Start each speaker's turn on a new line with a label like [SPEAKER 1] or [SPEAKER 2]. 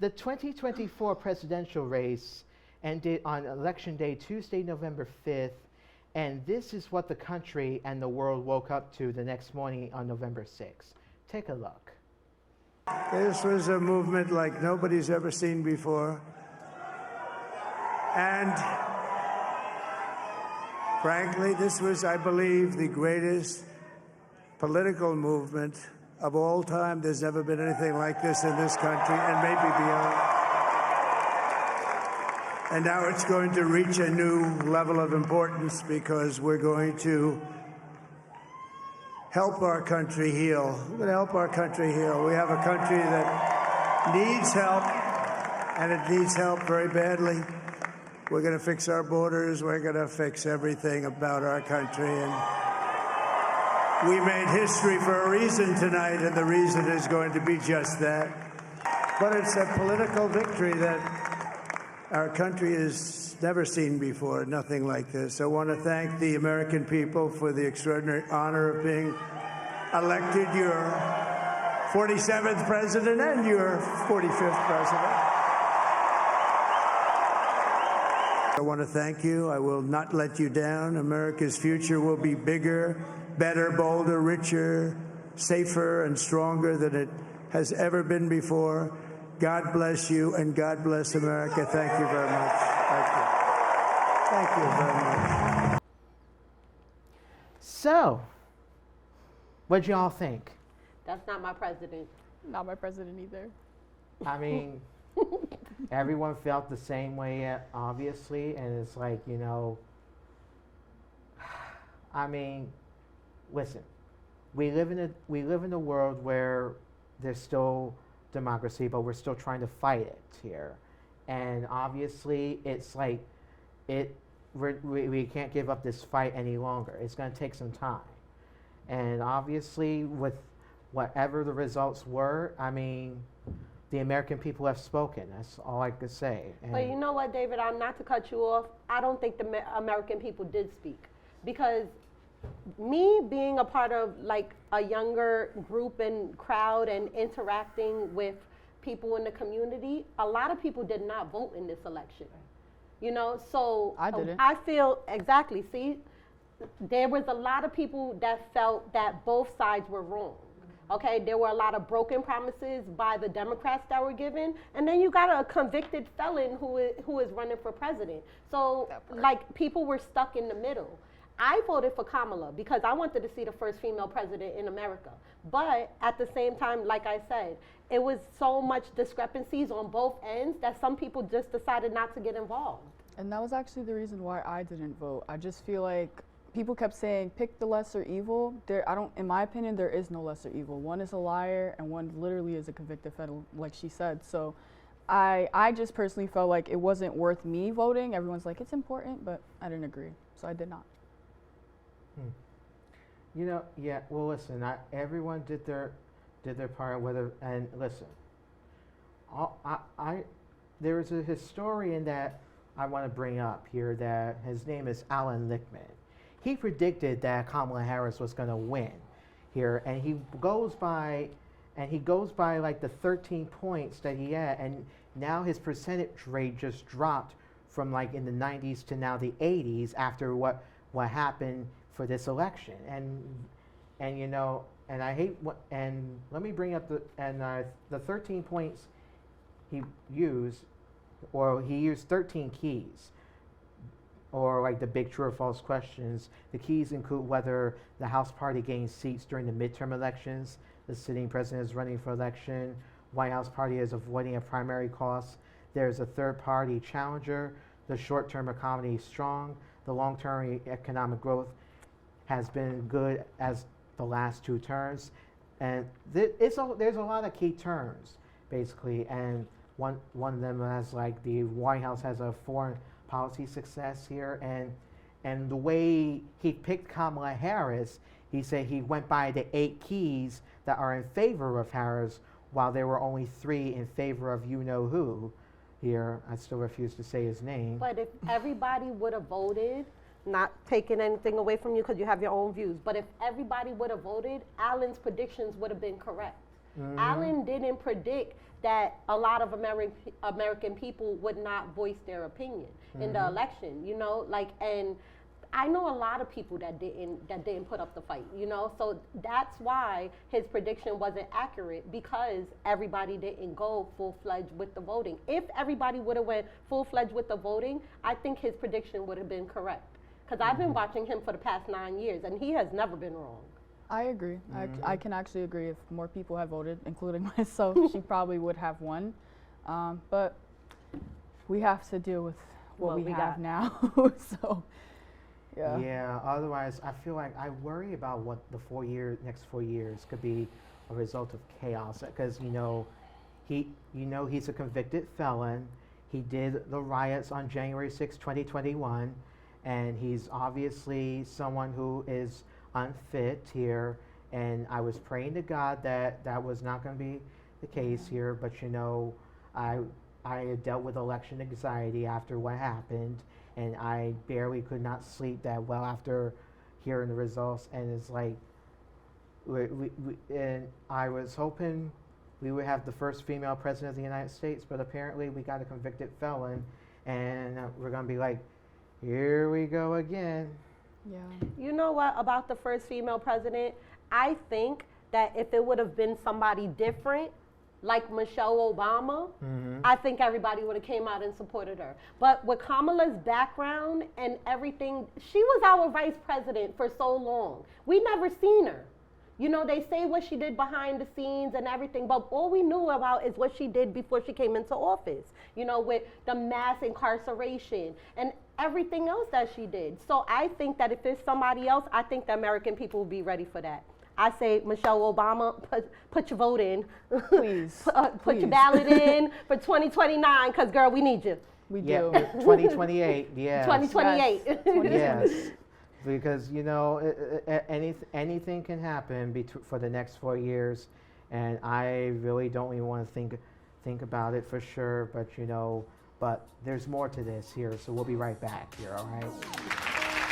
[SPEAKER 1] The 2024 presidential race ended on Election Day, Tuesday, November 5th, and this is what the country and the world woke up to the next morning on November 6th. Take a look.
[SPEAKER 2] This was a movement like nobody's ever seen before. And frankly, this was, I believe, the greatest political movement of all time. There's never been anything like this in this country, and maybe beyond. And now it's going to reach a new level of importance because we're going to help our country heal. We're going to help our country heal. We have a country that needs help, and it needs help very badly. We're going to fix our borders. We're going to fix everything about our country. And we made history for a reason tonight, and the reason is going to be just that. But it's a political victory that our country has never seen before, nothing like this. I want to thank the American people for the extraordinary honor of being elected your 47th president and your 45th president. I want to thank you. I will not let you down. America's future will be bigger, better, bolder, richer, safer, and stronger than it has ever been before. God bless you, and God bless America. Thank you very much. Thank you. Thank you very much.
[SPEAKER 1] So, what'd y'all think?
[SPEAKER 3] That's not my president.
[SPEAKER 4] Not my president either.
[SPEAKER 1] I mean, everyone felt the same way, obviously, and it's like, you know, I mean, listen, we live in a world where there's still democracy, but we're still trying to fight it here, and obviously, it's like we can't give up this fight any longer. It's going to take some time, and obviously, with whatever the results were, I mean, the American people have spoken. That's all I could say. And
[SPEAKER 3] but you know what, David? I'm not to cut you off. I don't think the American people did speak, because me being a part of like a younger group and crowd and interacting with people in the community, a lot of people did not vote in this election. You know, so
[SPEAKER 4] I didn't.
[SPEAKER 3] I feel exactly. See, there was a lot of people that felt that both sides were wrong. Okay, there were a lot of broken promises by the Democrats that were given, and then you got a convicted felon who is running for president. So, like, people were stuck in the middle. I voted for Kamala because I wanted to see the first female president in America. But at the same time, like I said, it was so much discrepancies on both ends that some people just decided not to get involved.
[SPEAKER 4] And that was actually the reason why I didn't vote. I just feel like people kept saying, pick the lesser evil. In my opinion, there is no lesser evil. One is a liar and one literally is a convicted felon, like she said. So I just personally felt like it wasn't worth me voting. Everyone's like, it's important, but I didn't agree. So I did not.
[SPEAKER 1] you know, yeah. Well, listen, everyone did their part. And listen, there is a historian that I want to bring up here. That his name is Alan Lichtman. He predicted that Kamala Harris was going to win here, and he goes by like the 13 points that he had, and now his percentage rate just dropped from like in the 90s to now the 80s after what happened for this election, and you know, and I hate what, and let me bring up the 13 points he used, or he used 13 keys. Or like the big true or false questions. The keys include whether the House party gains seats during the midterm elections, the sitting president is running for election, White House party is avoiding a primary cost, there's a third party challenger, the short-term economy is strong, the long-term economic growth has been good as the last two terms, and there's a lot of key terms basically, and one of them has like the White House has a foreign policy success here, and the way he picked Kamala Harris, he said he went by the 8 keys that are in favor of Harris, while there were only 3 in favor of you-know-who here. I still refuse to say his name.
[SPEAKER 3] But if everybody would have voted, not taking anything away from you because you have your own views, but if everybody would have voted, Alan's predictions would have been correct. Alan didn't predict that a lot of American people would not voice their opinion in the election, you know, like, and I know a lot of people that didn't put up the fight, you know, so that's why his prediction wasn't accurate, because everybody didn't go full-fledged with the voting. If everybody would have went full-fledged with the voting, I think his prediction would have been correct, because I've been watching him for the past 9 years, and he has never been wrong.
[SPEAKER 4] I agree. I can actually agree. If more people had voted, including myself, she probably would have won. But we have to deal with what we have now. So, yeah.
[SPEAKER 1] Yeah, otherwise, I feel like I worry about what the next 4 years could be a result of chaos. Because, he's a convicted felon. He did the riots on January 6, 2021. And he's obviously someone who is unfit here, and I was praying to God that that was not going to be the case here, but I had dealt with election anxiety after what happened, and I barely could not sleep that well after hearing the results, and it's like, and I was hoping we would have the first female president of the United States, but apparently we got a convicted felon, and we're going to be like, here we go again.
[SPEAKER 4] Yeah.
[SPEAKER 3] You know what about the first female president? I think that if it would have been somebody different, like Michelle Obama, I think everybody would have came out and supported her. But with Kamala's background and everything, she was our vice president for so long. We never seen her. You know, they say what she did behind the scenes and everything, but all we knew about is what she did before she came into office, you know, with the mass incarceration and everything else that she did. So I think that if there's somebody else, I think the American people will be ready for that. I say, Michelle Obama, put your vote in.
[SPEAKER 4] Please.
[SPEAKER 3] Put your ballot in for 2029, because, girl, we need you.
[SPEAKER 4] We
[SPEAKER 1] Yeah,
[SPEAKER 4] do.
[SPEAKER 1] 2028, yeah.
[SPEAKER 3] 2028.
[SPEAKER 1] Yes, because anything can happen for the next 4 years, and I really don't even want to think about it for sure. But but there's more to this here, so we'll be right back here. All right.